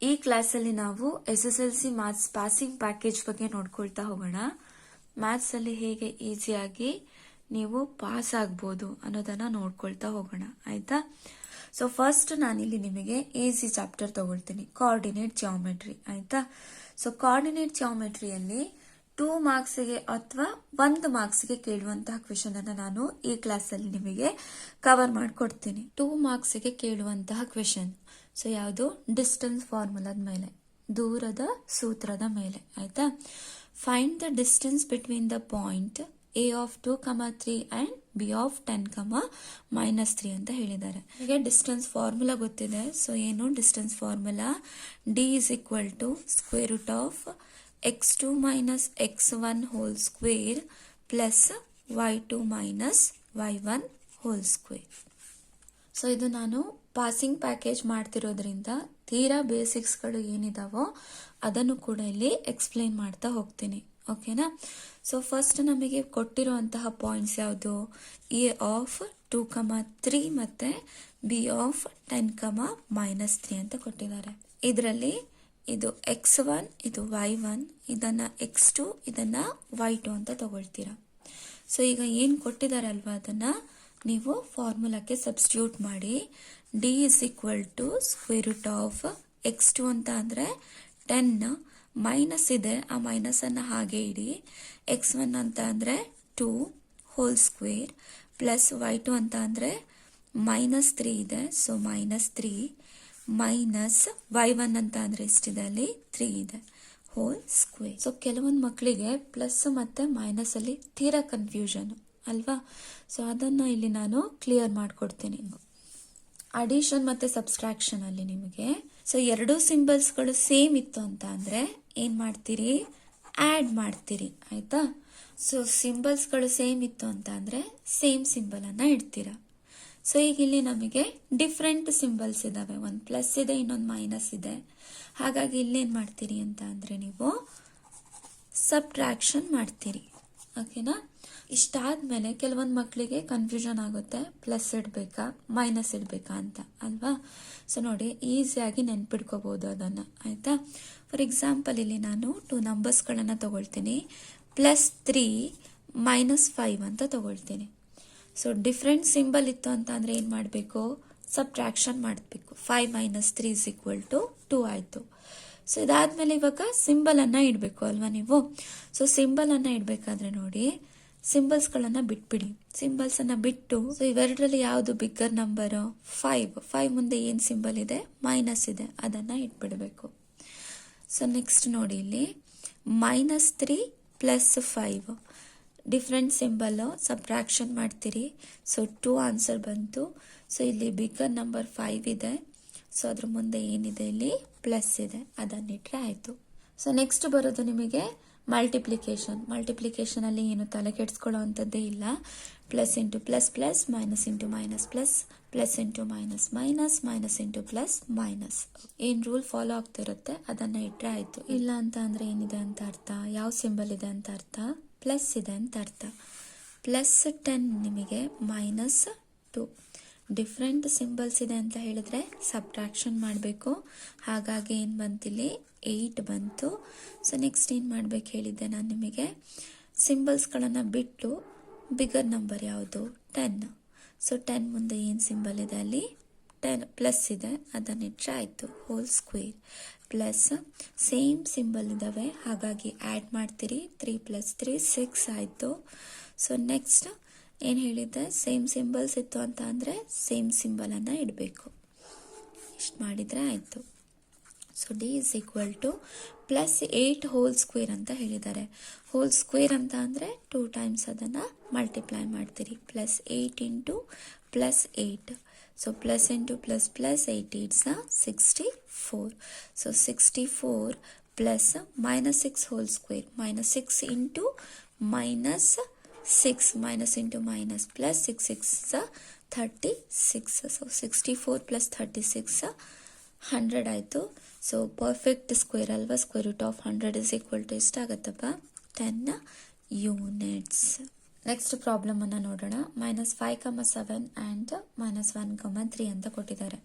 ಈ ಕ್ಲಾಸಲ್ಲಿ ನಾವು SSLC ಮ್ಯಾಥ್ಸ್ ಪಾಸಿಂಗ್ ಪ್ಯಾಕೇಜ್ ಬಗ್ಗೆ ನೋಡ್ಕೊಳ್ತಾ ಹೋಗೋಣ. ಮ್ಯಾಥ್ಸ್ ಅಲ್ಲಿ ಹೇಗೆ ಈಸಿಯಾಗಿ ನೀವು ಪಾಸ್ ಆಗ್ಬೋದು ಅನ್ನೋದನ್ನ ನೋಡ್ಕೊಳ್ತಾ ಹೋಗೋಣ, ಆಯ್ತಾ? ಸೊ ಫಸ್ಟ್ ನಾನಿಲ್ಲಿ ನಿಮಗೆ ಈಸಿ ಚಾಪ್ಟರ್ ತಗೊಳ್ತೀನಿ, ಕೋಆರ್ಡಿನೇಟ್ ಜಿಯೋಮೆಟ್ರಿ, ಆಯ್ತಾ? ಸೊ ಕೋಆರ್ಡಿನೇಟ್ ಜಿಯೋಮೆಟ್ರಿಯಲ್ಲಿ 2 ಮಾರ್ಕ್ಸ್ಗೆ ಅಥವಾ 1 ಮಾರ್ಕ್ಸ್ಗೆ ಕೇಳುವಂತಹ ಕ್ವೆಶನ್ ಅನ್ನ ನಾನು ಈ ಕ್ಲಾಸ್ ಅಲ್ಲಿ ನಿಮಗೆ ಕವರ್ ಮಾಡಿಕೊಡ್ತೀನಿ. 2 ಮಾರ್ಕ್ಸ್ಗೆ ಕೇಳುವಂತಹ ಕ್ವೆಶನ್. ಸೊ ಯಾವುದು? ಡಿಸ್ಟೆನ್ಸ್ ಫಾರ್ಮುಲಾದ ಮೇಲೆ, ದೂರದ ಸೂತ್ರದ ಮೇಲೆ, ಆಯ್ತಾ? Find the distance between the point A of 2, 3 and B of 10, -3 ಅಂತ ಹೇಳಿದ್ದಾರೆ. ಹೀಗೆ ಡಿಸ್ಟೆನ್ಸ್ ಫಾರ್ಮುಲಾ ಗೊತ್ತಿದೆ. ಸೊ ಏನು distance formula? D is equal to square root of x2 minus x1 whole square plus y2 minus y1 whole square. So ಇದು ನಾನು passing package ಮಾಡ್ತಿರೋದ್ರಿಂದ ತೀರಾ ಬೇಸಿಕ್ಸ್ಗಳು ಏನಿದಾವೋ ಅದನ್ನು ಕೂಡ ಇಲ್ಲಿ ಎಕ್ಸ್ಪ್ಲೇನ್ ಮಾಡ್ತಾ ಹೋಗ್ತೀನಿ, ಓಕೆನಾ? ಸೊ ಫಸ್ಟ್ ನಮಗೆ ಕೊಟ್ಟಿರುವಂತಹ ಪಾಯಿಂಟ್ಸ್ ಯಾವುದು? A of 2, 3 ಮತ್ತೆ B of 10, -3 ಅಂತ ಕೊಟ್ಟಿದ್ದಾರೆ. ಇದರಲ್ಲಿ ಇದು x1, ಇದು y1, ಇದನ್ನ x2, ಇದನ್ನ y2 ಅಂತ ತಗೊಳ್ತೀರಾ. ಸೊ ಈಗ ಏನು ಕೊಟ್ಟಿದ್ದಾರೆ ಅಲ್ವಾ, ಅದನ್ನ ನೀವು ಫಾರ್ಮುಲಾಕ್ಕೆ ಸಬ್ಸ್ಟಿಟ್ಯೂಟ್ ಮಾಡಿ. D is equal to square root of x2 ಅಂತ ಅಂದ್ರೆ 10, ಮೈನಸ್ ಇದೆ, ಆ ಮೈನಸ್ ಅನ್ನ ಹಾಗೆ ಇಡಿ. x1 ಅಂತ ಅಂದ್ರೆ 2 ಹೋಲ್ ಸ್ಕ್ವೇರ್ ಪ್ಲಸ್ y2 ಅಂತ ಅಂದ್ರೆ -3 ಇದೆ, ಸೊ -3 ಮೈನಸ್ y1 ಅಂತ ಅಂದ್ರೆ ಎಷ್ಟಿದೆ ಅಲ್ಲಿ? 3 ಇದೆ, ಹೋಲ್ ಸ್ಕ್ವೇರ್. ಸೊ ಕೆಲವೊಂದು ಮಕ್ಕಳಿಗೆ ಪ್ಲಸ್ ಮತ್ತೆ ಮೈನಸ್ ಅಲ್ಲಿ ತೀರಾ ಕನ್ಫ್ಯೂಷನ್ ಅಲ್ವಾ? ಸೊ ಅದನ್ನ ಇಲ್ಲಿ ನಾನು ಕ್ಲಿಯರ್ ಮಾಡ್ಕೊಡ್ತೀನಿ. ಅಡಿಷನ್ ಮತ್ತೆ ಸಬ್ಸ್ಟ್ರಾಕ್ಷನ್ ಅಲ್ಲಿ ನಿಮಗೆ ಸೊ ಎರಡೂ ಸಿಂಬಲ್ಸ್ಗಳು ಸೇಮ್ ಇತ್ತು ಅಂತ ಅಂದ್ರೆ ಏನ್ ಮಾಡ್ತೀರಿ? ಆಡ್ ಮಾಡ್ತೀರಿ, ಆಯ್ತಾ? ಸೊ ಸಿಂಬಲ್ಸ್ಗಳು ಸೇಮ್ ಇತ್ತು ಅಂತ ಅಂದ್ರೆ ಸೇಮ್ ಸಿಂಬಲ್ ಅನ್ನ ಇಡ್ತೀರಾ. ಸೊ ಈಗ ಇಲ್ಲಿ ನಮಗೆ ಡಿಫ್ರೆಂಟ್ ಸಿಂಬಲ್ಸ್ ಇದಾವೆ, ಒಂದು ಪ್ಲಸ್ ಇದೆ, ಇನ್ನೊಂದು ಮೈನಸ್ ಇದೆ. ಹಾಗಾಗಿ ಇಲ್ಲೇನ್ ಮಾಡ್ತೀರಿ ಅಂತ ಅಂದ್ರೆ ನೀವು ಸಬ್ಟ್ರಾಕ್ಷನ್ ಮಾಡ್ತೀರಿ, ಓಕೆನಾ? ಇಷ್ಟಾದ್ಮೇಲೆ ಕೆಲವೊಂದು ಮಕ್ಕಳಿಗೆ ಕನ್ಫ್ಯೂಷನ್ ಆಗುತ್ತೆ, ಪ್ಲಸ್ ಇಡ್ಬೇಕಾ ಮೈನಸ್ ಇಡ್ಬೇಕಾ ಅಂತ, ಅಲ್ವಾ? ಸೊ ನೋಡಿ, ಈಸಿಯಾಗಿ ನೆನ್ಪಿಡ್ಕೋಬಹುದು ಅದನ್ನ, ಆಯ್ತಾ? ಫಾರ್ ಎಕ್ಸಾಂಪಲ್ ಇಲ್ಲಿ ನಾನು 2 ನಂಬರ್ಸ್ಗಳನ್ನ ತಗೊಳ್ತೀನಿ. +3 -5 ಅಂತ ತಗೊಳ್ತೀನಿ. ಸೊ ಡಿಫ್ರೆಂಟ್ ಸಿಂಬಲ್ ಇತ್ತು ಅಂತ ಅಂದ್ರೆ ಏನ್ ಮಾಡಬೇಕು? ಸಬ್ಟ್ರಾಕ್ಷನ್ ಮಾಡಬೇಕು. 5 - 3 = 2 ಆಯ್ತು. ಸೊ ಇದಾದ್ಮೇಲೆ ಇವಾಗ ಸಿಂಬಲ್ ಅನ್ನ ಇಡಬೇಕು ಅಲ್ವಾ ನೀವು? ಸೊ ಸಿಂಬಲ್ ಅನ್ನ ಇಡಬೇಕಾದ್ರೆ ನೋಡಿ, ಸಿಂಬಲ್ಸ್ ಗಳನ್ನ ಬಿಟ್ಬಿಡಿ. ಸಿಂಬಲ್ಸ್ ಅನ್ನ ಬಿಟ್ಟು ಸೊ ಇವೆರಡರಲ್ಲಿ ಯಾವುದು ಬಿಗ್ಗರ್ ನಂಬರ್? 5 ಮುಂದೆ ಏನ್ ಸಿಂಬಲ್ ಇದೆ? ಮೈನಸ್ ಇದೆ, ಅದನ್ನ ಇಟ್ಬಿಡ್ಬೇಕು. ಸೊ ನೆಕ್ಸ್ಟ್ ನೋಡಿ, ಇಲ್ಲಿ -3 + 5 ಡಿಫ್ರೆಂಟ್ ಸಿಂಬಲ್, ಸಬ್ಟ್ರಾಕ್ಷನ್ ಮಾಡ್ತೀರಿ. ಸೊ 2 ಆನ್ಸರ್ ಬಂತು. ಸೊ ಇಲ್ಲಿ ಬಿಗ್ಗರ್ ನಂಬರ್ 5 ಇದೆ, ಸೊ ಅದ್ರ ಮುಂದೆ ಏನಿದೆ? ಇಲ್ಲಿ ಪ್ಲಸ್ ಇದೆ, ಅದನ್ನಿಟ್ರೆ ಆಯ್ತು. ಸೊ ನೆಕ್ಸ್ಟ್ ಬರೋದು ನಿಮಗೆ ಮಲ್ಟಿಪ್ಲಿಕೇಶನ್ ಅಲ್ಲಿ ಏನು ತಲೆ ಕೆಡಿಸ್ಕೊಳ್ಳೋ ಅಂಥದ್ದೇ ಇಲ್ಲ. Plus into plus plus, minus into minus plus, plus into minus minus, minus into plus minus. ಏನ್ ರೂಲ್ ಫಾಲೋ ಆಗ್ತಿರುತ್ತೆ ಅದನ್ನ ಇಟ್ರೆ ಆಯ್ತು. ಇಲ್ಲ ಅಂತ ಅಂದ್ರೆ ಏನಿದೆ ಅಂತ ಅರ್ಥ? ಯಾವ ಸಿಂಬಲ್ ಇದೆ ಅಂತ ಅರ್ಥ? ಪ್ಲಸ್ ಇದೆ ಅಂತ ಅರ್ಥ. +10 ನಿಮಗೆ -2. ಡಿಫ್ರೆಂಟ್ ಸಿಂಬಲ್ಸ್ ಇದೆ ಅಂತ ಹೇಳಿದ್ರೆ ಸಬ್ಟ್ರಾಕ್ಷನ್ ಮಾಡಬೇಕು. ಹಾಗಾಗಿ ಏನು ಬಂತಿಲ್ಲಿ? 8 ಬಂತು. ಸೊ ನೆಕ್ಸ್ಟ್ ಏನು ಮಾಡ್ಬೇಕು ಹೇಳಿದ್ದೆ ನಾನು ನಿಮಗೆ? ಸಿಂಬಲ್ಸ್ಗಳನ್ನು ಬಿಟ್ಟು ಬಿಗರ್ ನಂಬರ್ ಯಾವುದು? 10. ಸೊ 10 ಮುಂದೆ ಏನು ಸಿಂಬಲ್ ಇದೆ ಅಲ್ಲಿ? 10 ಪ್ಲಸ್ ಇದೆ, ಅದನ್ನಿಟ್ರೆ ಆಯಿತು, hole square. Plus same symbol ಇದ್ದಾವೆ, ಹಾಗಾಗಿ ಆ್ಯಡ್ ಮಾಡ್ತೀರಿ. 3 + 3 6 ಆಯಿತು. ಸೊ ನೆಕ್ಸ್ಟ್ ಏನು ಹೇಳಿದ್ದೆ? ಸೇಮ್ ಸಿಂಬಲ್ಸ್ ಇತ್ತು ಅಂತ ಅಂದರೆ ಸೇಮ್ ಸಿಂಬಲನ್ನು ಇಡಬೇಕು. ಇಷ್ಟು ಮಾಡಿದರೆ ಆಯಿತು. So D is equal to +8 hole square ಅಂತ ಹೇಳಿದ್ದಾರೆ. ಹೋಲ್ ಸ್ಕ್ವೇರ್ ಅಂತ ಅಂದರೆ 2 ಟೈಮ್ಸ್ ಅದನ್ನು ಮಲ್ಟಿಪ್ಲೈ ಮಾಡ್ತೀರಿ. +8 × +8. So plus into plus plus 8 × 64. So 64 plus -6 whole square, -6 into -6, minus into minus plus 6 × 36. So 64 + 36 100 ಆಯಿತು. ಸೊ ಪರ್ಫೆಕ್ಟ್ ಸ್ಕ್ವೇರ್ ಅಲ್ವಾ? ಸ್ಕ್ವೇರ್ ರೂಟ್ ಆಫ್ 100 = ಎಷ್ಟಾಗತ್ತಪ್ಪ? 10 units. Next problem ಅನ್ನು ನೋಡೋಣ. -5,7 ಆ್ಯಂಡ್ -1,3 ಅಂತ ಕೊಟ್ಟಿದ್ದಾರೆ.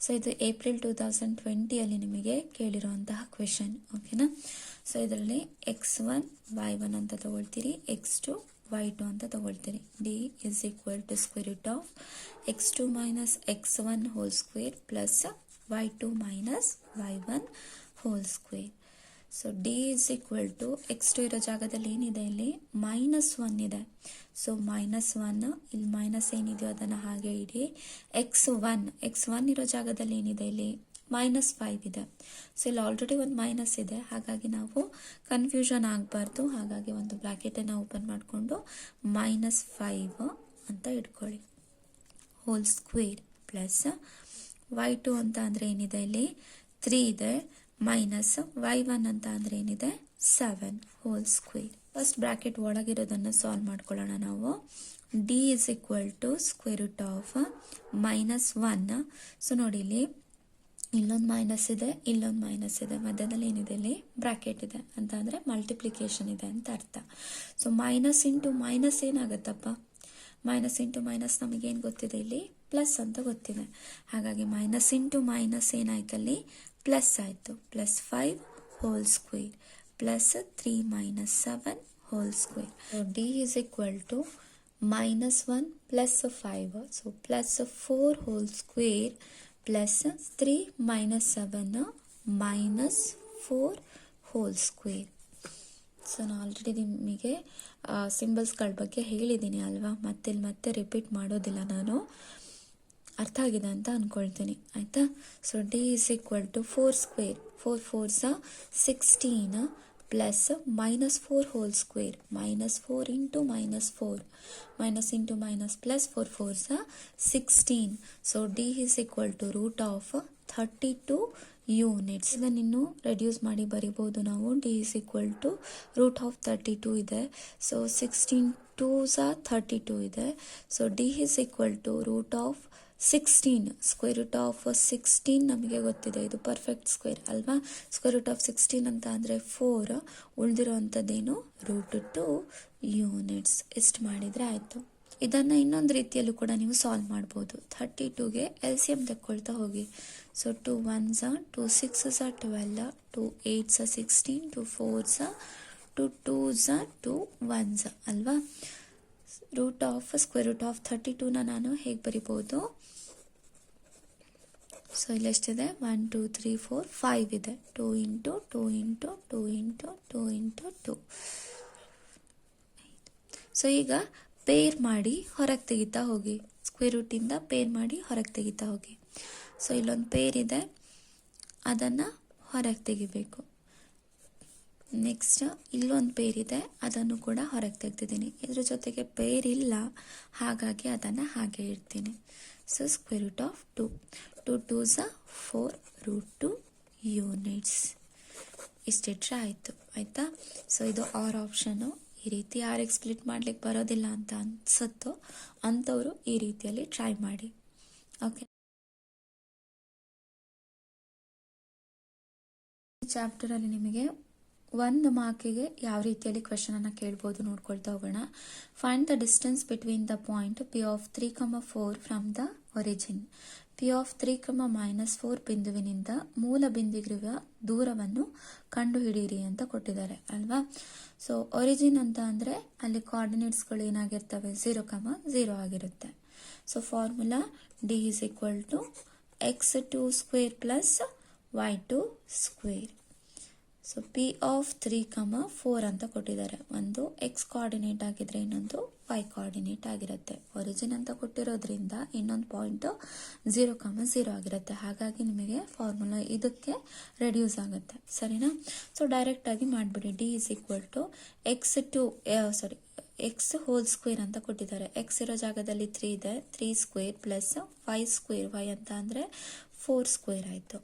ಸೊ ಇದು ಏಪ್ರಿಲ್ 2020 ನಿಮಗೆ ಕೇಳಿರುವಂತಹ ಕ್ವೆಶನ್. ಓಕೆನಾ? ಸೊ ಇದರಲ್ಲಿ x1 y1 ಅಂತ ತಗೊಳ್ತೀರಿ, x2 y2 ಅಂತ ತಗೊಳ್ತೀರಿ. d is equal to square root of x2 minus x1 whole square plus y2 minus y1 whole square. So D is equal to x2 ಇರೋ ಜಾಗದಲ್ಲಿ ಏನಿದೆ, ಇಲ್ಲಿ -1 ಇದೆ. ಸೊ -1 ಇಲ್ಲಿ ಮೈನಸ್ ಏನಿದೆಯೋ ಅದನ್ನು ಹಾಗೆ ಇಡಿ. x1 ಇರೋ ಜಾಗದಲ್ಲಿ ಏನಿದೆ, ಇಲ್ಲಿ -5 ಇದೆ. ಸೊ ಇಲ್ಲಿ ಆಲ್ರೆಡಿ ಒಂದು ಮೈನಸ್ ಇದೆ, ಹಾಗಾಗಿ ನಾವು ಕನ್ಫ್ಯೂಷನ್ ಆಗಬಾರ್ದು. ಹಾಗಾಗಿ ಒಂದು ಬ್ರಾಕೆಟನ್ನು ಓಪನ್ ಮಾಡಿಕೊಂಡು -5 ಅಂತ ಇಟ್ಕೊಳ್ಳಿ, ಹೋಲ್ ಸ್ಕ್ವೇರ್ ಪ್ಲಸ್ y2 ಅಂತ ಅಂದರೆ ಏನಿದೆ, ಇಲ್ಲಿ 3 ಇದೆ, ಮೈನಸ್ y1 ಅಂತ ಅಂದರೆ ಏನಿದೆ, 7 ಹೋಲ್ ಸ್ಕ್ವೇರ್. ಫಸ್ಟ್ ಬ್ರಾಕೆಟ್ ಒಳಗಿರೋದನ್ನು ಸಾಲ್ವ್ ಮಾಡ್ಕೊಳ್ಳೋಣ ನಾವು. D is equal to square root of -1. So ನೋಡಿ, ಇಲ್ಲಿ ಇಲ್ಲೊಂದು ಮೈನಸ್ ಇದೆ, ಇಲ್ಲೊಂದು ಮೈನಸ್ ಇದೆ, ಮಧ್ಯದಲ್ಲಿ ಏನಿದೆ, ಇಲ್ಲಿ ಬ್ರಾಕೆಟ್ ಇದೆ ಅಂತ ಅಂದರೆ ಮಲ್ಟಿಪ್ಲಿಕೇಶನ್ ಇದೆ ಅಂತ ಅರ್ಥ. ಸೊ ಮೈನಸ್ ಇಂಟು ಮೈನಸ್ ಏನಾಗುತ್ತಪ್ಪ, ಮೈನಸ್ ಇಂಟು ಮೈನಸ್ ನಮಗೇನು ಗೊತ್ತಿದೆ, ಇಲ್ಲಿ ಪ್ಲಸ್ ಅಂತ ಗೊತ್ತಿದೆ. ಹಾಗಾಗಿ ಮೈನಸ್ ಇಂಟು ಮೈನಸ್ ಏನಾಯ್ತಲ್ಲಿ, ಪ್ಲಸ್ ಆಯಿತು. +5 whole square plus 3 minus 7 whole square. So D is equal to -1 plus 5, so +4 whole square plus 3 minus 7 -4 whole square. So ನಾನು ಆಲ್ರೆಡಿ ನಿಮಗೆ ಸಿಂಬಲ್ಸ್ಗಳ ಬಗ್ಗೆ ಹೇಳಿದ್ದೀನಿ ಅಲ್ವಾ, ಮತ್ತೆ ರಿಪೀಟ್ ಮಾಡೋದಿಲ್ಲ ನಾನು. ಅರ್ಥ ಆಗಿದೆ ಅಂತ ಅಂದ್ಕೊಳ್ತೀನಿ, ಆಯಿತಾ? So D is equal to 4 square, 4 4s 16 plus -4 whole square, -4 into -4, minus into minus plus 4 4s 16. So D is equal to root of 32 units. ಇದನ್ನು ಇನ್ನು ರೆಡ್ಯೂಸ್ ಮಾಡಿ ಬರಿಬೋದು ನಾವು. D is equal to root of 32 ಇದೆ, so 16 2s 32 ಇದೆ. So D is equal to root of 16, square root of 16 ನಮಗೆ ಗೊತ್ತಿದೆ, ಇದು ಪರ್ಫೆಕ್ಟ್ ಸ್ಕ್ವೇರ್ ಅಲ್ವಾ. ಸ್ಕ್ವೇರ್ ರೂಟ್ ಆಫ್ 16 ಅಂತ ಅಂದರೆ 4, ಉಳಿದಿರೋ ಅಂಥದ್ದೇನು √2 ಯೂನಿಟ್ಸ್. ಇಷ್ಟು ಮಾಡಿದರೆ ಆಯಿತು. ಇದನ್ನು ಇನ್ನೊಂದು ರೀತಿಯಲ್ಲೂ ಕೂಡ ನೀವು ಸಾಲ್ವ್ ಮಾಡ್ಬೋದು. 32ಗೆ LCM ತೆಕ್ಕೊಳ್ತಾ ಹೋಗಿ. So 2 1s 2 6s 12, 2 8s 16, 2 4s 2 2s 2 1s ಅಲ್ವಾ. Root of square root of 32ನ ನಾನು ಹೇಗೆ ಬರಿಬೋದು, ಸೊ ಇಲ್ಲಿ ಎಷ್ಟಿದೆ, 1 2 3 4 5 ಇದೆ. 2 into 2 into 2 into 2 into 2. So ಈಗ ಪೇರ್ ಮಾಡಿ ಹೊರಗೆ ತೆಗಿತಾ ಹೋಗಿ, ಸ್ಕ್ವೇರ್ ರೂಟಿಂದ ಪೇರ್ ಮಾಡಿ ಹೊರಗೆ ತೆಗಿತಾ ಹೋಗಿ. ಸೊ ಇಲ್ಲೊಂದು ಪೇರ್ ಇದೆ, ಅದನ್ನು ಹೊರಗೆ ತೆಗಿಬೇಕು. ನೆಕ್ಸ್ಟ್ ಇಲ್ಲೊಂದು ಪೇರ್ ಇದೆ, ಅದನ್ನು ಕೂಡ ಹೊರಗೆ ತೆಗ್ದಿದ್ದೀನಿ. ಇದ್ರ ಜೊತೆಗೆ ಪೇರ್ ಇಲ್ಲ, ಹಾಗಾಗಿ ಅದನ್ನು ಹಾಗೆ ಇಡ್ತೀನಿ. So square root of 2, 2 2s 4 √2 units. ಇಷ್ಟಿಟ್ರೆ ಆಯಿತು, ಆಯಿತಾ? ಸೊ ಇದು ಆರ್ ಆಪ್ಷನು. ಈ ರೀತಿ ಯಾರಿಗೆ ಸ್ಪ್ಲಿಟ್ ಮಾಡ್ಲಿಕ್ಕೆ ಬರೋದಿಲ್ಲ ಅಂತ ಅನ್ಸುತ್ತೋ ಅಂಥವರು ಈ ರೀತಿಯಲ್ಲಿ ಟ್ರೈ ಮಾಡಿ. ಓಕೆ, ಈ ಚಾಪ್ಟರಲ್ಲಿ ನಿಮಗೆ 1 ಮಾರ್ಕಿಗೆ ಯಾವ ರೀತಿಯಲ್ಲಿ ಕ್ವೆಶನನ್ನು ಕೇಳ್ಬೋದು ನೋಡ್ಕೊಳ್ತಾ ಹೋಗೋಣ. Find the distance between the point P of 3, 4 from the origin. P of 3, -4 ಬಿಂದುವಿನಿಂದ ಮೂಲ ಬಿಂದುವಿರುವ ದೂರವನ್ನು ಕಂಡುಹಿಡಿಯಿರಿ ಅಂತ ಕೊಟ್ಟಿದ್ದಾರೆ ಅಲ್ವಾ. ಸೊ ಒರಿಜಿನ್ ಅಂತ ಅಂದರೆ ಅಲ್ಲಿ ಕೋಆರ್ಡಿನೇಟ್ಸ್ಗಳು ಏನಾಗಿರ್ತವೆ, 0, 0 ಆಗಿರುತ್ತೆ. So formula D is equal to x2 square plus y2 square. So P of 3, 4 ಅಂತ ಕೊಟ್ಟಿದ್ದಾರೆ. ಒಂದು ಎಕ್ಸ್ ಕೋಆರ್ಡಿನೇಟ್ ಆಗಿದ್ರೆ ಇನ್ನೊಂದು y ಕೋಆರ್ಡಿನೇಟ್ ಆಗಿರುತ್ತೆ. ಒರಿಜಿನ್ ಅಂತ ಕೊಟ್ಟಿರೋದ್ರಿಂದ ಇನ್ನೊಂದು ಪಾಯಿಂಟು 0, 0 ಆಗಿರುತ್ತೆ. ಹಾಗಾಗಿ ನಿಮಗೆ ಫಾರ್ಮುಲಾ ಇದಕ್ಕೆ ರೆಡ್ಯೂಸ್ ಆಗುತ್ತೆ, ಸರಿನಾ? ಸೊ ಡೈರೆಕ್ಟಾಗಿ ಮಾಡಿಬಿಡಿ. D is equal to X whole square ಅಂತ ಕೊಟ್ಟಿದ್ದಾರೆ. ಎಕ್ಸ್ ಇರೋ ಜಾಗದಲ್ಲಿ 3 ಇದೆ, 3 ಸ್ಕ್ವೇರ್ ಪ್ಲಸ್ 5 ಸ್ಕ್ವೇರ್, y ಅಂತ ಅಂದರೆ 4 ಸ್ಕ್ವೇರ್ ಆಯಿತು.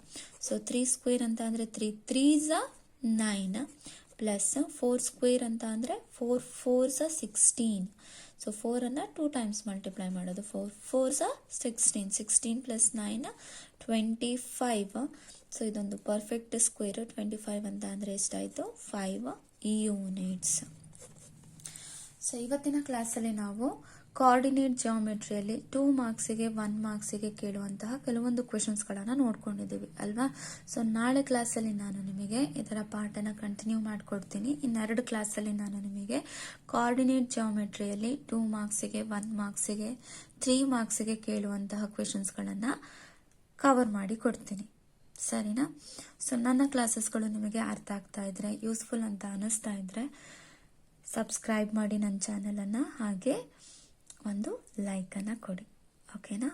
ಸೊ 3 ಸ್ಕ್ವೇರ್ ಅಂತ ಅಂದರೆ 3 3s 9 ಪ್ಲಸ್ 4 ಸ್ಕ್ವೇರ್ ಅಂತ ಅಂದರೆ 4 4s 16. ಸೊ 4ಅನ್ನು 2 ಟೈಮ್ಸ್ ಮಲ್ಟಿಪ್ಲೈ ಮಾಡೋದು. 4 4s 16, 16 ಪ್ಲಸ್ 9 25. ಸೊ ಇದೊಂದು ಪರ್ಫೆಕ್ಟ್ ಸ್ಕ್ವೇರ್. 25 ಅಂತ ಅಂದರೆ ಎಷ್ಟಾಯಿತು, 5 ಯೂನಿಟ್ಸ್. ಸೊ ಇವತ್ತಿನ ಕ್ಲಾಸಲ್ಲಿ ನಾವು ಕೋಆರ್ಡಿನೇಟ್ ಜಿಯೋಮೆಟ್ರಿಯಲ್ಲಿ 2 ಮಾರ್ಕ್ಸಿಗೆ 1 ಮಾರ್ಕ್ಸಿಗೆ ಕೇಳುವಂತಹ ಕೆಲವೊಂದು ಕ್ವೆಶನ್ಸ್ಗಳನ್ನು ನೋಡ್ಕೊಂಡಿದ್ದೀವಿ ಅಲ್ವಾ. ಸೊ ನಾಳೆ ಕ್ಲಾಸಲ್ಲಿ ನಾನು ನಿಮಗೆ ಇದರ ಪಾಠನ ಕಂಟಿನ್ಯೂ ಮಾಡಿಕೊಡ್ತೀನಿ. ಇನ್ನೆರಡು ಕ್ಲಾಸಲ್ಲಿ ನಾನು ನಿಮಗೆ ಕೋಆರ್ಡಿನೇಟ್ ಜಿಯೋಮೆಟ್ರಿಯಲ್ಲಿ 2 ಮಾರ್ಕ್ಸಿಗೆ 1 ಮಾರ್ಕ್ಸಿಗೆ 3 ಮಾರ್ಕ್ಸಿಗೆ ಕೇಳುವಂತಹ ಕ್ವೆಶನ್ಸ್ಗಳನ್ನು ಕವರ್ ಮಾಡಿ ಕೊಡ್ತೀನಿ, ಸರಿನಾ. ಸೊ ನನ್ನ ಕ್ಲಾಸಸ್ಗಳು ನಿಮಗೆ ಅರ್ಥ ಆಗ್ತಾ ಇದ್ರೆ, ಯೂಸ್ಫುಲ್ ಅಂತ ಅನ್ನಿಸ್ತಾ ಇದ್ರೆ ಸಬ್ಸ್ಕ್ರೈಬ್ ಮಾಡಿ ನನ್ನ ಚಾನಲನ್ನು, ಹಾಗೆ ಒಂದು ಲೈಕನ್ನು ಕೊಡಿ, ಓಕೆನಾ.